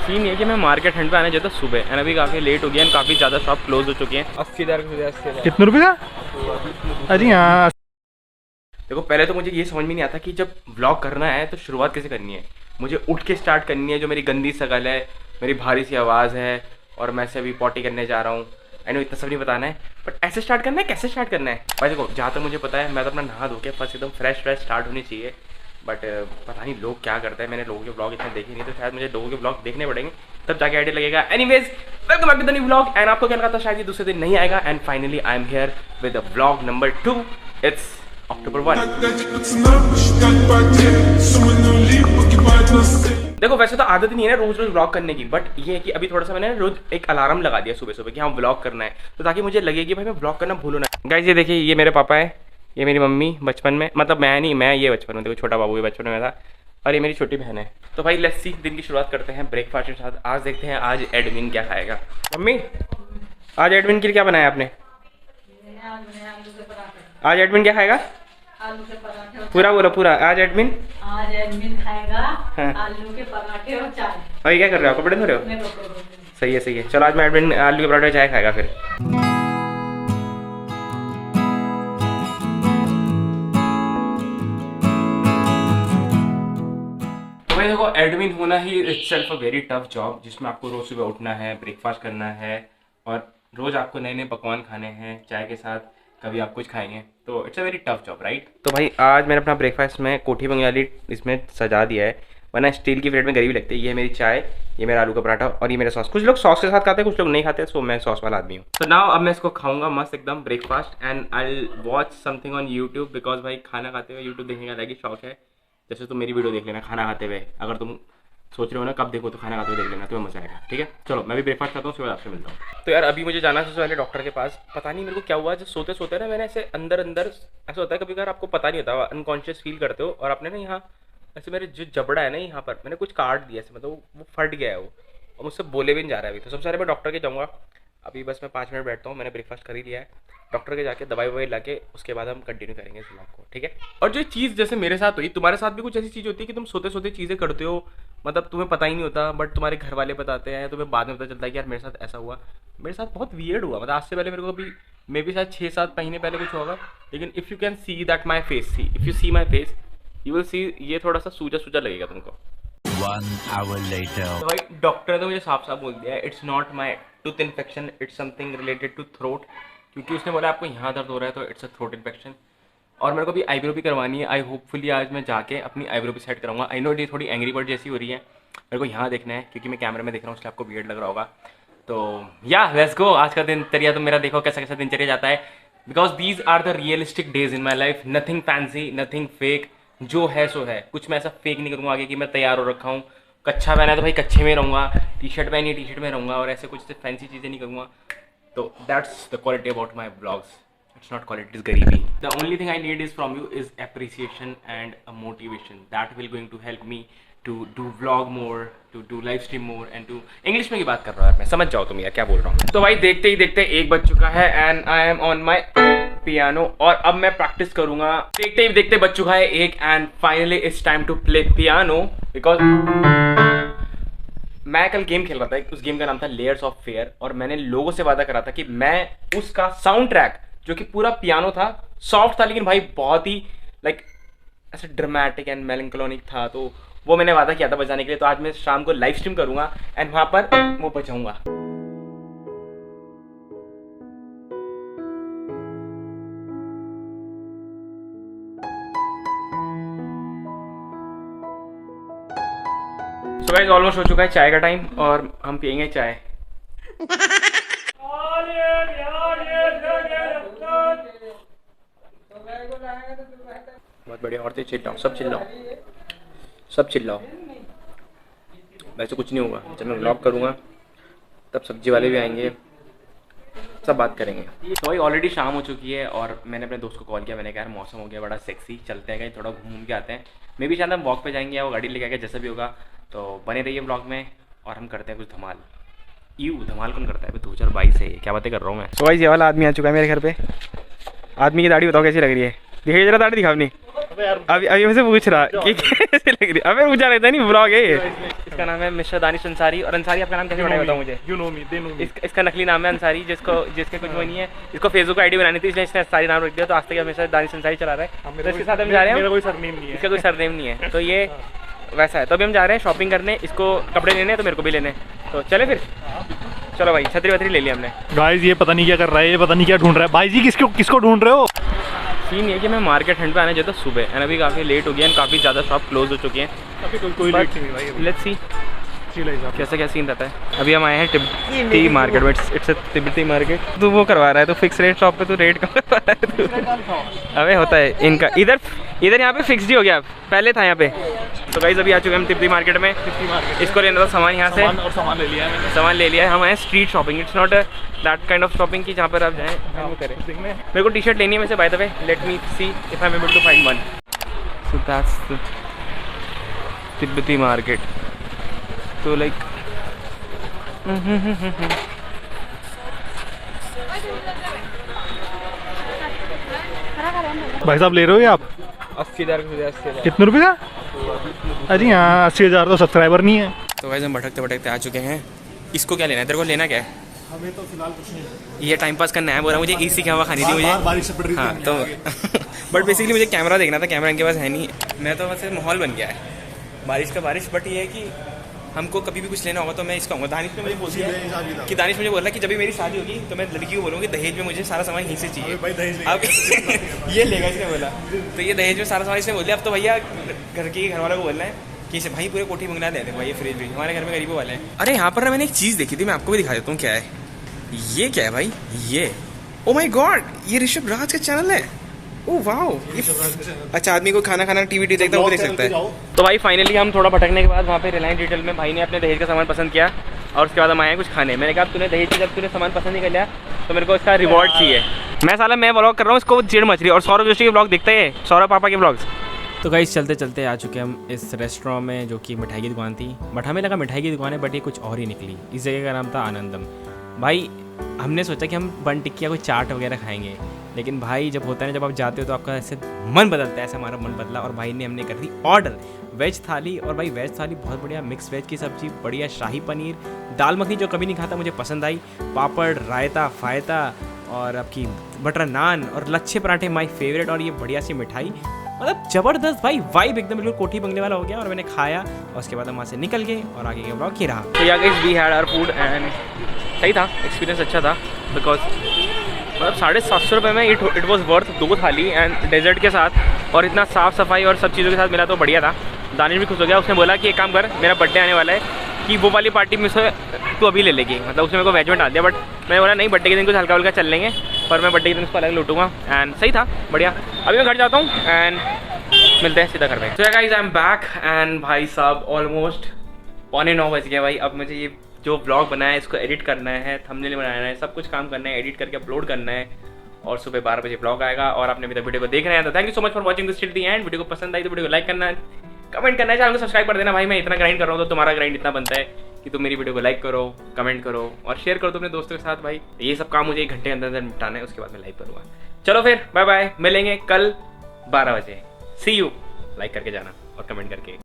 Scene ये कि मैं मार्केट हंड पे आने जाता सुबह एंड अभी काफ़ी लेट हो गया एंड काफ़ी ज़्यादा शॉप क्लोज हो चुके हैं। 80,000 कितने रुपये का? अरे हाँ। देखो पहले तो मुझे ये समझ में नहीं आता कि जब व्लॉग करना है तो शुरुआत कैसे करनी है। मुझे उठ के स्टार्ट करनी है, जो मेरी गंदी शकल है, मेरी भारी सी आवाज़ है और मैं से अभी पॉटी करने जा रहा हूँ। आई नो इतना सब नहीं बताना है, बट ऐसे स्टार्ट करना है, कैसे स्टार्ट करना है भाई। देखो जहाँ तक मुझे पता है मैं तो अपना नहा धो के फर्स्ट एकदम फ्रेश स्टार्ट होनी चाहिए, बट पता नहीं लोग क्या करते हैं। मैंने लोगों के ब्लॉग इतने देखे नहीं, तो शायद मुझे लोगों के ब्लॉग देखने पड़ेंगे तब जाके आइडिया लगेगा। Anyways welcome back to the new blog and आपको क्या लगा था शायद ये दूसरे दिन नहीं आएगा and finally I am here with the blog number 2। It's October 1। देखो वैसे तो आदत नहीं है ना रोज रोज व्लॉग करने की, बट ये है कि अभी थोड़ा सा मैंने रोज एक अलार्म लगा दिया सुबह सुबह कि हाँ व्लॉग करना है, तो ताकि मुझे लगे कि भाई मैं व्लॉग करना भूलूं ना। गाइस ये देखिए, ये मेरे पापा है, ये मेरी मम्मी बचपन में, मतलब मैं नहीं, मैं ये बचपन में, देखो छोटा बाबू ये बचपन में था, और ये मेरी छोटी बहन है। तो भाई लेट्स सी, दिन की शुरुआत करते हैं ब्रेकफास्ट के साथ। आज देखते हैं आज एडमिन क्या खाएगा। मम्मी आज एडमिन के लिए क्या बनाया आपने? आज एडमिन क्या खाएगा? आलू के पराठे। पूरा बोलो पूरा। आज एडमिन खाएगा हाँ। आलू के पराठे और चाय। भाई क्या कर रहे हो, कपड़े धो रहे हो? मैं कपड़े धो रही हूँ। सही है सही है। चलो आज मैं एडमिन आलू के पराठे चाय खाएगा फिर। तो भाई देखो एडमिन होना ही itself a very tough job, जिसमें आपको रोज सुबह उठना है, ब्रेकफास्ट करना है और रोज आपको नए नए पकवान खाने हैं चाय के साथ, कभी आप कुछ खाएंगे, तो it's a very tough job right. तो भाई आज मैंने अपना ब्रेकफास्ट में कोठी बंगाली इसमें सजा दिया है, वरना स्टील की प्लेट में गरीबी लगती है। ये है मेरी चाय, ये मेरा आलू का पराठा और ये मेरा सॉस। कुछ लोग सॉस के साथ खाते हैं, कुछ लोग नहीं खाते, सो मैं सॉस वाला आदमी हूँ। तो नाउ अब मैं इसको खाऊंगा मस्त एकदम breakfast and I will watch something on YouTube, because भाई खाना खाते हुए यूट्यूब देखने का अलग ही शौक है। जैसे तुम मेरी वीडियो देख लेना खाना खाते हुए, अगर तुम सोच रहे हो ना कब देखो तो खाना खाते हुए देख लेना, तुम्हें मजा आएगा। ठीक है चलो मैं भी ब्रेकफास्ट करता हूँ, उसके बाद आपसे मिलता हूँ। तो यार अभी मुझे जाना है सबसे पहले डॉक्टर के पास। पता नहीं मेरे को क्या हुआ, जब सोते सोते ना मैंने ऐसे अंदर ऐसा होता है कभी कभार, आपको पता नहीं होता, अनकॉन्शियस फील करते हो और आपने ना यहाँ ऐसे मेरे जो जबड़ा है ना यहाँ पर मैंने कुछ काट दिया ऐसे, मतलब वो फट गया है वो, और मुझसे बोले भी नहीं जा रहा है अभी। तो सबसे पहले मैं डॉक्टर के जाऊँगा। अभी बस मैं 5 मिनट बैठता हूँ, मैंने ब्रेकफास्ट कर ही लिया है। डॉक्टर के जाके दवाई ववाई ला के उसके बाद हम कंटिन्यू करेंगे इस व्लॉग को, ठीक है। और जो चीज़ जैसे मेरे साथ हुई, तुम्हारे साथ भी कुछ ऐसी चीज़ होती है कि तुम सोते सोते चीज़ें करते हो, मतलब तुम्हें पता ही नहीं होता, बट तुम्हारे घर वाले बताते हैं, तुम्हें बाद में पता चलता है कि यार मेरे साथ ऐसा हुआ। मेरे साथ बहुत वियर्ड हुआ, मतलब आज से पहले मेरे को अभी मे बी शायद 6-7 महीने पहले कुछ होगा, लेकिन if you can see that my face, see if you see my face you will see, ये थोड़ा सा सूजा सूजा लगेगा तुमको। 1 hour later. तो भाई डॉक्टर ने तो मुझे साफ साफ बोल दिया है, it's not my tooth infection, it's something related to throat, क्योंकि उसने बोला आपको यहाँ दर्द हो रहा है तो इट्स अ थ्रोट इन्फेक्शन। और मेरे को भी आईब्रो भी करवानी है। आई होपफुली आज मैं जाके अपनी आईब्रो भी सेट कराऊंगा। आई नो ये थोड़ी एंग्री बर्ड जैसी हो रही है, मेरे को यहाँ देखना है क्योंकि मैं कैमरे में देख रहा हूँ, इसलिए आपको वियर्ड लग रहा होगा। तो या लेट्स गो, आज का दिनचर्या तो मेरा देखो कैसा कैसा दिनचर्या जाता है, because these are the realistic days in my life. Nothing fancy, nothing fake, जो है सो है। कुछ मैं ऐसा फेक नहीं करूँगा आगे कि मैं तैयार हो रखा हूँ, कच्छा पहना है तो भाई कच्छे में रहूँगा, टी शर्ट पहनी है टी शर्ट में रहूँगा, और ऐसे कुछ फैंसी चीज़ें नहीं करूँगा। तो that's the quality about my blogs. It's not quality, it's गरीबी। The only thing I need is from you is appreciation and a motivation that will going to help me to do vlog more, to do live stream more and to English में की बात कर रहा हूँ यार मैं, समझ जाओ तुम यार क्या बोल रहा हूँ। तो भाई देखते ही देखते 1 बज चुका है and I am on my piano, और अब मैं प्रैक्टिस करूंगा। देखते ही देखते बज चुका है 1 and finally it's time to play piano, because मैं कल गेम खेल रहा था, उस गेम का नाम था लेयर्स ऑफ फेयर, और मैंने लोगों से वादा करा था कि मैं उसका साउंड ट्रैक जो कि पूरा पियानो था, सॉफ्ट था लेकिन भाई बहुत ही लाइक ऐसे ड्रामेटिक एंड मेलंकोलिक था, तो वो मैंने वादा किया था बजाने के लिए। तो आज मैं शाम को लाइव स्ट्रीम करूंगा एंड वहां पर वो बजाऊंगा। सो गाइस ऑलमोस्ट हो चुका है चाय का टाइम और हम पियेंगे चाय। बहुत बढ़िया, औरतें चिल्लाओ, सब चिल्लाओ, सब चिल्लाओ। वैसे कुछ नहीं होगा, जब मैं व्लॉग करूँगा तब सब्जी वाले भी आएंगे, सब बात करेंगे। तो भाई ऑलरेडी शाम हो चुकी है और मैंने अपने दोस्त को कॉल किया, मैंने कहा यार मौसम हो गया बड़ा सेक्सी, चलते हैं कहीं थोड़ा घूम के आते हैं। मे भी शायद हम वॉक पे जाएंगे या वो गाड़ी लेके आएंगे, जैसा भी होगा। तो बने रहिए ब्लॉग में और हम करते हैं कुछ धमाल। धमाल कौन करता है? 2022 है, क्या बातें कर रहा हूँ मैं। तो भाई ये वाला आदमी आ चुका है मेरे घर पे। आदमी की दाढ़ी बताओ कैसी लग रही है, दिखाई जरा दाढ़ी दिखाओ। नहीं अभी मुझसे पूछ रहा कि कैसे लग रही है। अबे पूछा रहता नहीं, ब्लॉग है ये। जिसका नाम है मिस्टर दानिश अंसारी। और अंसारी आपका नाम कैसे पड़ा बताओ मुझे। You know me, they know me. इसका नकली नाम है अंसारी, जिसके कुछ वो नहीं है। इसको फेसबुक आईडी बनानी थी, इसने अंसारी नाम रख दिया, तो आज तक हमेशा दानिश अंसारी चला रहा है। तो इसके साथ हम जा रहे हैं। मेरा कोई सरनेम नहीं है। इसका कोई सरनेम नहीं है, तो ये वैसा है। तो अभी हम जा रहे हैं शॉपिंग करने, इसको कपड़े लेने हैं तो मेरे को भी लेने हैं। तो चले फिर, चलो भाई। छतरी वतरी ले लिया हमने। गाइस ये पता नहीं क्या कर रहा है, ये पता नहीं क्या ढूंढ रहा है। भाई जी किसको ढूंढ रहे हो? सीन ये कि मैं मार्केट हंड पे आने जाता सुबह, एंड अभी काफ़ी लेट हो गया एंड काफ़ी ज़्यादा शॉप क्लोज हो चुके हैं। कोई लेट नहीं भाई। लेट्स सी कैसा कैसा क्या सीन रहता है। अभी हम आए हैं तिब्बती मार्केट में। इट्स अ तिब्बती मार्केट। तू वो करवा रहा है, तो फिक्स रेट शॉप पे तू रेट कम करवा रहा है तू। अबे होता है इनका। इधर यहाँ पे फिक्स ही हो गया, पहले था यहाँ पे। तो गाइस अभी आ चुके हैं हम तिब्बती मार्केट में। इसको लेना था सामान यहाँ से, और सामान ले लिया है मैंने। सामान ले लिया है। हम आए street shopping, it's not that kind of shopping की जहाँ पर आप जाएँ वो करें। मेरे को टी शर्ट लेनी है वैसे, by the way let me see if I am able to find one. So that's the तिब्बती मार्केट। तो लाइक भाई साहब ले रहे हो ये आप? 80,000 कितने रुपए का? अरे हाँ 80,000 तो सब्सक्राइबर नहीं है। तो गाइस हम भटकते भटकते आ चुके हैं। इसको क्या लेना है? तेरे को लेना क्या है? हमें तो फिलहाल कुछ नहीं। ये टाइम पास करना है। बोल रहा मुझे ईसी की हवा खानी थी मुझे। बारिश से पड़ रही हाँ तो बट बेसिकली मुझे कैमरा देखना था, कैमरा इनके पास है नहीं। मैं तो वैसे माहौल बन गया है बारिश का बारिश। बट ये है कि हमको कभी भी कुछ लेना होगा तो मैं इसका कहूँगा। दानिश ने मुझे बोल दिया कि दानिश मुझे बोल रहा है कि जब भी मेरी शादी होगी तो मैं लड़की को बोलूँगी दहेज में मुझे सारा सामान यहीं से चाहिए। अब ये लेगा, इसने बोला। तो ये दहेज में सारा सामान इसने बोल दिया। अब तो भैया घर वालों को बोलना है कि इसे भाई पूरे कोठी बंगला दे दे भाई, ये फ्रिज भी। हमारे घर में गरीबों वाले हैं। अरे यहाँ पर ना मैंने एक चीज़ देखी थी, मैं आपको भी दिखा देता हूँ क्या है। ये क्या है भाई? ये ओ माय गॉड, ये ऋषभ राज का चैनल है। Oh wow. अच्छा, आदमी को खाना टीवी देखता है वो देख सकता है। तो भाई फाइनली हम थोड़ा भटकने के बाद वहाँ पे रिलायंस डिटेल में भाई ने अपने दहेज का सामान पसंद किया और उसके बाद हम आए कुछ खाने। मैंने कहा तूने दहेज जब तूने सामान पसंद नहीं कर लिया तो मेरे को इसका रिवॉर्ड चाहिए। मैं ब्लॉग कर रहा हूँ, इसको चिड़ मच रही है। और सौरभ जोशी के ब्लॉग देखते हैं, सौरभ पापा के ब्लॉग्स। तो गाइस चलते चलते आ चुके हम इस रेस्टोरेंट में जो कि मिठाई की दुकान थी। बट हमें लगा मिठाई की दुकान है, बट ये कुछ और ही निकली। इस जगह का नाम था आनंदम। भाई हमने सोचा कि हम बन टिक्की या कोई चाट वगैरह खाएंगे, लेकिन भाई जब होता है ना, जब आप जाते हो तो आपका ऐसे मन बदलता है। ऐसे हमारा मन बदला और भाई ने हमने कर दी ऑर्डर वेज थाली। और भाई वेज थाली बहुत बढ़िया, मिक्स वेज की सब्जी बढ़िया, शाही पनीर, दाल मखनी जो कभी नहीं खाता मुझे पसंद आई, पापड़, रायता, फायता और आपकी बटर नान और लच्छे पराठे माय फेवरेट। और ये बढ़िया सी मिठाई, मतलब ज़बरदस्त भाई, वाइब एकदम बिल्कुल कोठी बंगले वाला हो गया। और मैंने खाया और उसके बाद हम वहाँ से निकल गए और आगे का ब्लॉग ही रहा। तो या guys we had our food and सही था, एक्सपीरियंस अच्छा था। बिकॉज मतलब 750 रुपये में इट वॉज वर्थ 2 थाली एंड डेजर्ट के साथ, और इतना साफ़ सफाई और सब चीज़ों के साथ मिला तो बढ़िया था। दानिश भी खुश हो गया। उसने बोला कि एक काम कर, मेरा बर्थडे आने वाला है कि वो वाली पार्टी में से तू अभी ले लेगी। मतलब उसने मेरे को वेज में डाल दिया। बट मैंने बोला नहीं, बर्थडे के दिन कुछ हल्का हल्का चल लेंगे, पर मैं बर्थडे के दिन उसको अलग लूटूंगा। एंड सही था, बढ़िया। अभी मैं घर जाता हूँ एंड मिलते हैं सीधा घर में। तो guys I am back and भाई साहब ऑलमोस्ट 8:45 बज गया भाई। अब मुझे ये जो ब्लॉग बनाया है इसको एडिट करना है, थंबनेल बनाना है, सब कुछ काम करना है, एडिट करके अपलोड करना है और सुबह 12 बजे ब्लॉग आएगा। और आपने अभी तक वीडियो को देख रहे हैं तो thank you so much for watching this till the end. Video को पसंद आई तो वीडियो को लाइक करना, कमेंट करना है, चैनल को सब्सक्राइब कर देना। भाई मैं इतना ग्राइंड कर रहा हूँ तो तुम्हारा ग्राइंड इतना बनता है कि तुम मेरी वीडियो को लाइक करो, कमेंट करो और शेयर करो अपने दोस्तों के साथ। भाई ये सब काम मुझे 1 घंटे के अंदर निपटाना है, उसके बाद मैं लाइव करूँगा। चलो फिर बाय बाय, मिलेंगे कल 12 बजे। सी यू। लाइक करके जाना और कमेंट करके।